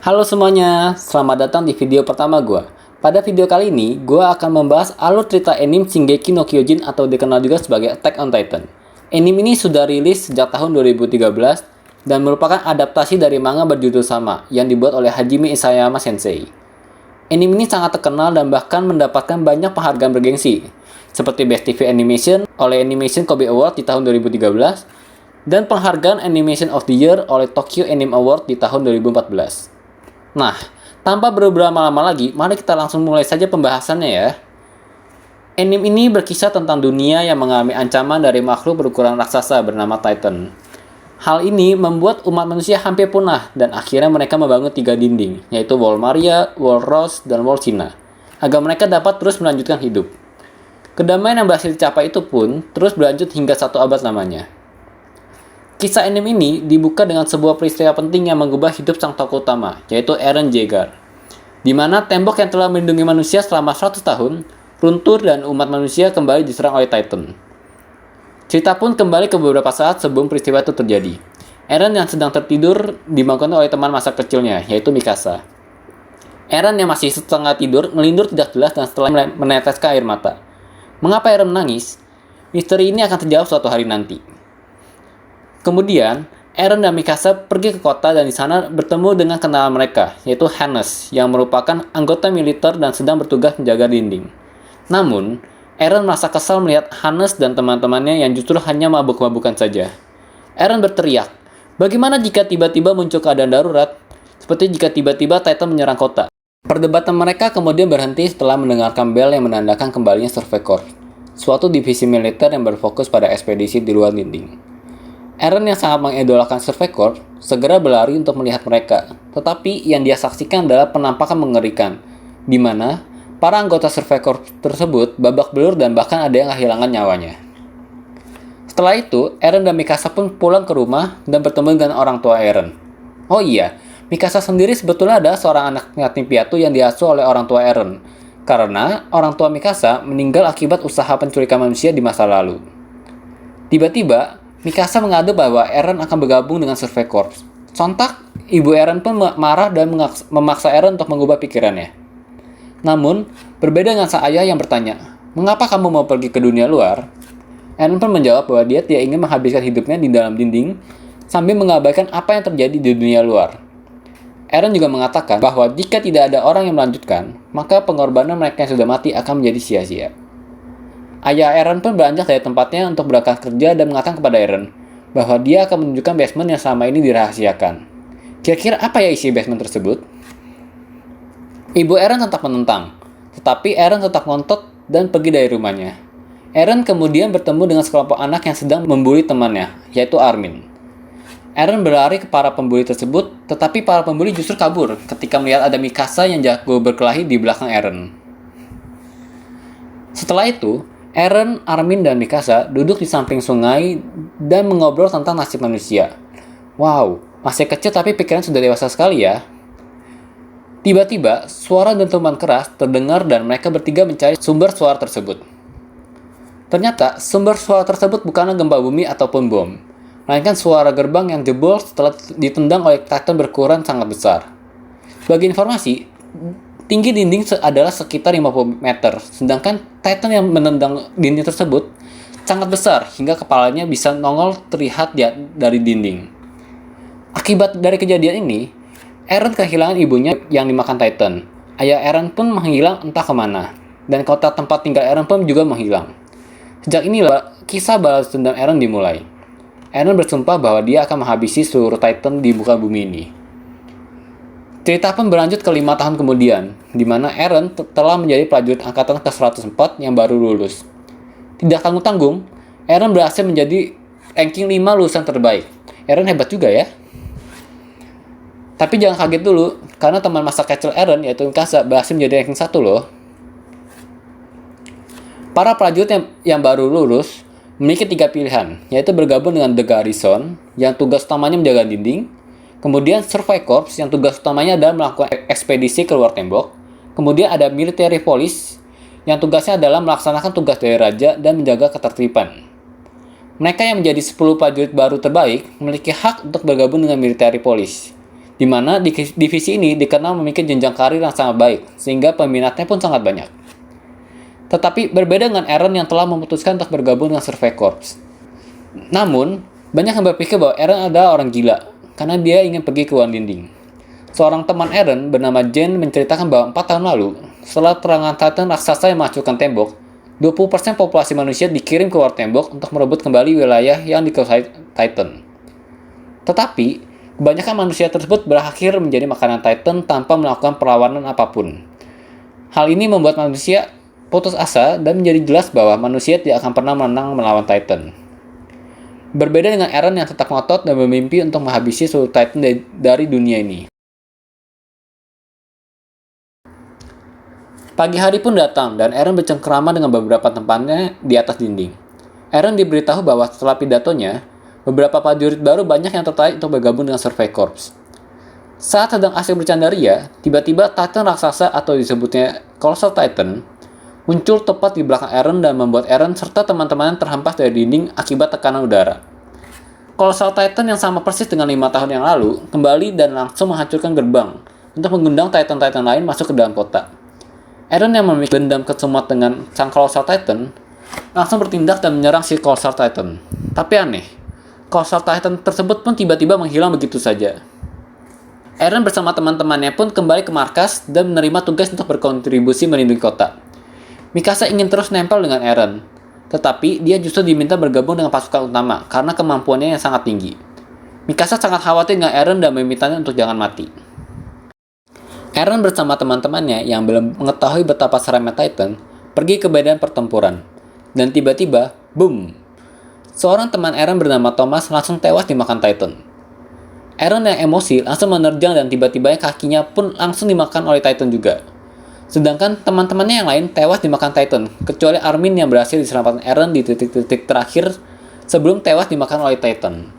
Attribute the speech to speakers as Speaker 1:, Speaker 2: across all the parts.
Speaker 1: Halo semuanya, selamat datang di video pertama gue. Pada video kali ini, gue akan membahas alur cerita anime Shingeki no Kyojin atau dikenal juga sebagai Attack on Titan. Anime ini sudah rilis sejak tahun 2013 dan merupakan adaptasi dari manga berjudul sama yang dibuat oleh Hajime Isayama Sensei. Anime ini sangat terkenal dan bahkan mendapatkan banyak penghargaan bergengsi, seperti Best TV Animation oleh Animation Kobe Award di tahun 2013 dan penghargaan Animation of the Year oleh Tokyo Anime Award di tahun 2014. Nah, tanpa berlama-lama lagi, mari kita langsung mulai saja pembahasannya ya. Anime ini berkisah tentang dunia yang mengalami ancaman dari makhluk berukuran raksasa bernama Titan. Hal ini membuat umat manusia hampir punah dan akhirnya mereka membangun 3 dinding, yaitu Wall Maria, Wall Rose, dan Wall China, agar mereka dapat terus melanjutkan hidup. Kedamaian yang berhasil dicapai itu pun terus berlanjut hingga 1 abad lamanya. Kisah anime ini dibuka dengan sebuah peristiwa penting yang mengubah hidup sang tokoh utama, yaitu Eren Yeager, di mana tembok yang telah melindungi manusia selama 100 tahun runtuh dan umat manusia kembali diserang oleh Titan. Cerita pun kembali ke beberapa saat sebelum peristiwa itu terjadi. Eren yang sedang tertidur dibangunkan oleh teman masa kecilnya, yaitu Mikasa. Eren yang masih setengah tidur melindur tidak jelas dan setelah meneteskan air mata. Mengapa Eren menangis? Misteri ini akan terjawab suatu hari nanti. Kemudian, Eren dan Mikasa pergi ke kota dan di sana bertemu dengan kenalan mereka, yaitu Hannes, yang merupakan anggota militer dan sedang bertugas menjaga dinding. Namun, Eren merasa kesal melihat Hannes dan teman-temannya yang justru hanya mabuk-mabukan saja. Eren berteriak, "Bagaimana jika tiba-tiba muncul keadaan darurat? Seperti jika tiba-tiba Titan menyerang kota." Perdebatan mereka kemudian berhenti setelah mendengarkan bel yang menandakan kembalinya Survey Corps, suatu divisi militer yang berfokus pada ekspedisi di luar dinding. Eren yang sangat mengidolakan Survey Corps segera berlari untuk melihat mereka, tetapi yang dia saksikan adalah penampakan mengerikan, di mana para anggota Survey Corps tersebut babak belur dan bahkan ada yang kehilangan nyawanya. Setelah itu, Eren dan Mikasa pun pulang ke rumah dan bertemu dengan orang tua Eren. Oh iya, Mikasa sendiri sebetulnya adalah seorang anak yatim piatu yang diasuh oleh orang tua Eren, karena orang tua Mikasa meninggal akibat usaha penculikan manusia di masa lalu. Tiba-tiba, Mikasa mengadu bahwa Eren akan bergabung dengan Survey Corps. Sontak, ibu Eren pun marah dan memaksa Eren untuk mengubah pikirannya. Namun, berbeda dengan sang ayah yang bertanya, "Mengapa kamu mau pergi ke dunia luar?" Eren pun menjawab bahwa dia tidak ingin menghabiskan hidupnya di dalam dinding sambil mengabaikan apa yang terjadi di dunia luar. Eren juga mengatakan bahwa jika tidak ada orang yang melanjutkan, maka pengorbanan mereka yang sudah mati akan menjadi sia-sia. Ayah Eren pun beranjak dari tempatnya untuk berangkat kerja dan mengatakan kepada Eren bahwa dia akan menunjukkan basement yang selama ini dirahasiakan. Kira-kira apa ya isi basement tersebut? Ibu Eren tetap menentang, tetapi Eren tetap ngotot dan pergi dari rumahnya. Eren kemudian bertemu dengan sekelompok anak yang sedang membuli temannya, yaitu Armin. Eren berlari ke para pembuli tersebut, tetapi para pembuli justru kabur ketika melihat ada Mikasa yang jago berkelahi di belakang Eren. Setelah itu, Eren, Armin, dan Mikasa duduk di samping sungai dan mengobrol tentang nasib manusia. Wow, masih kecil tapi pikiran sudah dewasa sekali ya. Tiba-tiba, suara dentuman keras terdengar dan mereka bertiga mencari sumber suara tersebut. Ternyata, sumber suara tersebut bukanlah gempa bumi ataupun bom, melainkan suara gerbang yang jebol setelah ditendang oleh Titan berukuran sangat besar. Bagi informasi, tinggi dinding adalah sekitar 50 meter, sedangkan Titan yang menendang dinding tersebut sangat besar hingga kepalanya bisa nongol terlihat dari dinding. Akibat dari kejadian ini, Eren kehilangan ibunya yang dimakan Titan. Ayah Eren pun menghilang entah kemana, dan kota tempat tinggal Eren pun juga menghilang. Sejak inilah kisah balas dendam Eren dimulai. Eren bersumpah bahwa dia akan menghabisi seluruh Titan di muka bumi ini. Cerita pun berlanjut ke 5 tahun kemudian, di mana Eren telah menjadi prajurit angkatan ke-104 yang baru lulus. Tidak tanggung-tanggung, Eren berhasil menjadi ranking 5 lulusan terbaik. Eren hebat juga ya. Tapi jangan kaget dulu, karena teman masa kecil Eren, yaitu Mikasa, berhasil menjadi ranking 1 loh. Para prajurit yang baru lulus memiliki 3 pilihan, yaitu bergabung dengan The Garrison, yang tugas utamanya menjaga dinding, kemudian Survey Corps yang tugas utamanya adalah melakukan ekspedisi keluar tembok. Kemudian ada Military Police yang tugasnya adalah melaksanakan tugas dari raja dan menjaga ketertiban. Mereka yang menjadi 10 prajurit baru terbaik memiliki hak untuk bergabung dengan Military Police. di mana divisi ini dikenal memiliki jenjang karir yang sangat baik, sehingga peminatnya pun sangat banyak. Tetapi berbeda dengan Eren yang telah memutuskan untuk bergabung dengan Survey Corps. Namun, banyak yang berpikir bahwa Eren adalah orang gila, karena dia ingin pergi ke Wan Dinding. Seorang teman Eren bernama Jane menceritakan bahwa 4 tahun lalu, setelah serangan Titan raksasa yang menghancurkan tembok, 20% populasi manusia dikirim ke luar tembok untuk merebut kembali wilayah yang dikuasai Titan. Tetapi, kebanyakan manusia tersebut berakhir menjadi makanan Titan tanpa melakukan perlawanan apapun. Hal ini membuat manusia putus asa dan menjadi jelas bahwa manusia tidak akan pernah menang melawan Titan. Berbeda dengan Eren yang tetap ngotot dan bermimpi untuk menghabisi seluruh Titan dari dunia ini. Pagi hari pun datang dan Eren bercengkrama dengan beberapa temannya di atas dinding. Eren diberitahu bahwa setelah pidatonya, beberapa prajurit baru banyak yang tertarik untuk bergabung dengan Survey Corps. Saat sedang asik bercanda ria, tiba-tiba Titan raksasa atau disebutnya Colossal Titan muncul tepat di belakang Eren dan membuat Eren serta teman-temannya terhempas dari dinding akibat tekanan udara. Colossal Titan yang sama persis dengan 5 tahun yang lalu kembali dan langsung menghancurkan gerbang untuk mengundang Titan-Titan lain masuk ke dalam kota. Eren yang memiliki dendam kesumat dengan sang Colossal Titan langsung bertindak dan menyerang si Colossal Titan. Tapi aneh, Colossal Titan tersebut pun tiba-tiba menghilang begitu saja. Eren bersama teman-temannya pun kembali ke markas dan menerima tugas untuk berkontribusi melindungi kota. Mikasa ingin terus nempel dengan Eren, tetapi dia justru diminta bergabung dengan pasukan utama karena kemampuannya yang sangat tinggi. Mikasa sangat khawatir dengan Eren dan memintanya untuk jangan mati. Eren bersama teman-temannya yang belum mengetahui betapa seramnya Titan pergi ke medan pertempuran. Dan tiba-tiba, boom! Seorang teman Eren bernama Thomas langsung tewas dimakan Titan. Eren yang emosi langsung menerjang dan tiba-tiba kakinya pun langsung dimakan oleh Titan juga. Sedangkan teman-temannya yang lain tewas dimakan Titan, kecuali Armin yang berhasil diselamatkan Eren di titik-titik terakhir sebelum tewas dimakan oleh Titan.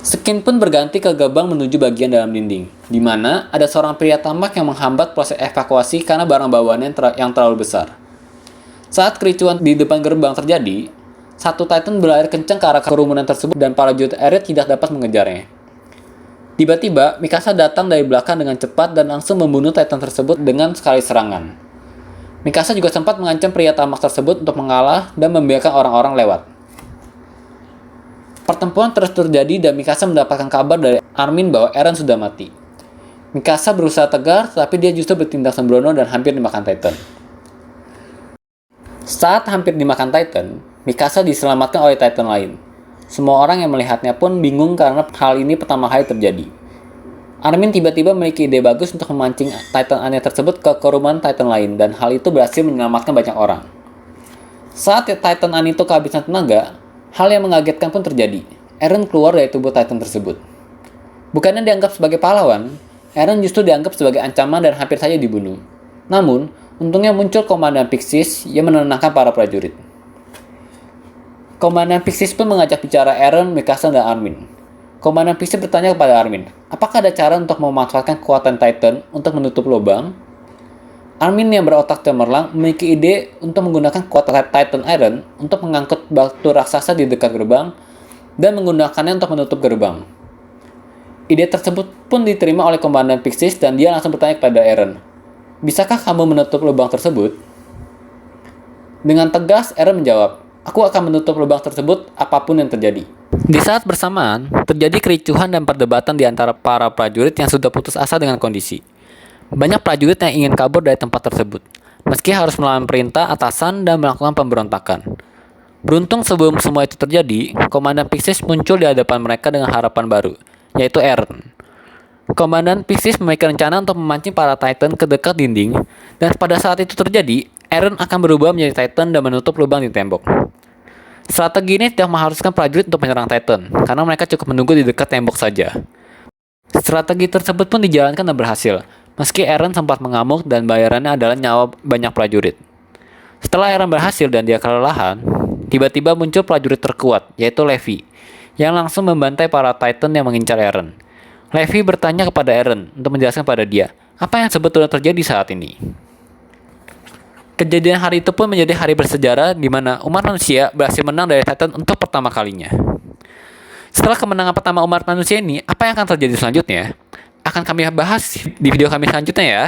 Speaker 1: Skin pun berganti ke gerbang menuju bagian dalam dinding, di mana ada seorang pria tamak yang menghambat proses evakuasi karena barang bawaannya yang terlalu besar. Saat kericuan di depan gerbang terjadi, satu Titan berlari kencang ke arah kerumunan tersebut dan para prajurit Eren tidak dapat mengejarnya. Tiba-tiba, Mikasa datang dari belakang dengan cepat dan langsung membunuh Titan tersebut dengan sekali serangan. Mikasa juga sempat mengancam pria tamak tersebut untuk mengalah dan membiarkan orang-orang lewat. Pertempuran terus terjadi dan Mikasa mendapatkan kabar dari Armin bahwa Eren sudah mati. Mikasa berusaha tegar, tapi dia justru bertindak sembrono dan hampir dimakan Titan. Saat hampir dimakan Titan, Mikasa diselamatkan oleh Titan lain. Semua orang yang melihatnya pun bingung karena hal ini pertama kali terjadi. Armin tiba-tiba memiliki ide bagus untuk memancing Titan aneh tersebut ke kerumunan Titan lain dan hal itu berhasil menyelamatkan banyak orang. Saat Titan aneh itu kehabisan tenaga, hal yang mengagetkan pun terjadi. Eren keluar dari tubuh Titan tersebut. Bukannya dianggap sebagai pahlawan, Eren justru dianggap sebagai ancaman dan hampir saja dibunuh. Namun, untungnya muncul Komandan Pixis yang menenangkan para prajurit. Komandan Pixis pun mengajak bicara Eren, Mikasa, dan Armin. Komandan Pixis bertanya kepada Armin, apakah ada cara untuk memanfaatkan kekuatan Titan untuk menutup lubang? Armin yang berotak cemerlang memiliki ide untuk menggunakan kekuatan Titan Iron untuk mengangkut batu raksasa di dekat gerbang dan menggunakannya untuk menutup gerbang. Ide tersebut pun diterima oleh Komandan Pixis dan dia langsung bertanya kepada Eren, bisakah kamu menutup lubang tersebut? Dengan tegas, Eren menjawab, aku akan menutup lubang tersebut apapun yang terjadi. Di saat bersamaan, terjadi kericuhan dan perdebatan di antara para prajurit yang sudah putus asa dengan kondisi. Banyak prajurit yang ingin kabur dari tempat tersebut, meski harus melawan perintah atasan dan melakukan pemberontakan. Beruntung sebelum semua itu terjadi, Komandan Pixis muncul di hadapan mereka dengan harapan baru, yaitu Eren. Komandan Pixis memiliki rencana untuk memancing para Titan ke dekat dinding, dan pada saat itu terjadi, Eren akan berubah menjadi Titan dan menutup lubang di tembok. Strategi ini tidak mengharuskan prajurit untuk menyerang Titan, karena mereka cukup menunggu di dekat tembok saja. Strategi tersebut pun dijalankan dan berhasil, meski Eren sempat mengamuk dan bayarannya adalah nyawa banyak prajurit. Setelah Eren berhasil dan dia kelelahan, tiba-tiba muncul prajurit terkuat, yaitu Levi, yang langsung membantai para Titan yang mengincar Eren. Levi bertanya kepada Eren untuk menjelaskan pada dia, apa yang sebetulnya terjadi saat ini. Kejadian hari itu pun menjadi hari bersejarah di mana umat manusia berhasil menang dari Titan untuk pertama kalinya. Setelah kemenangan pertama umat manusia ini, apa yang akan terjadi selanjutnya? Akan kami bahas di video kami selanjutnya ya.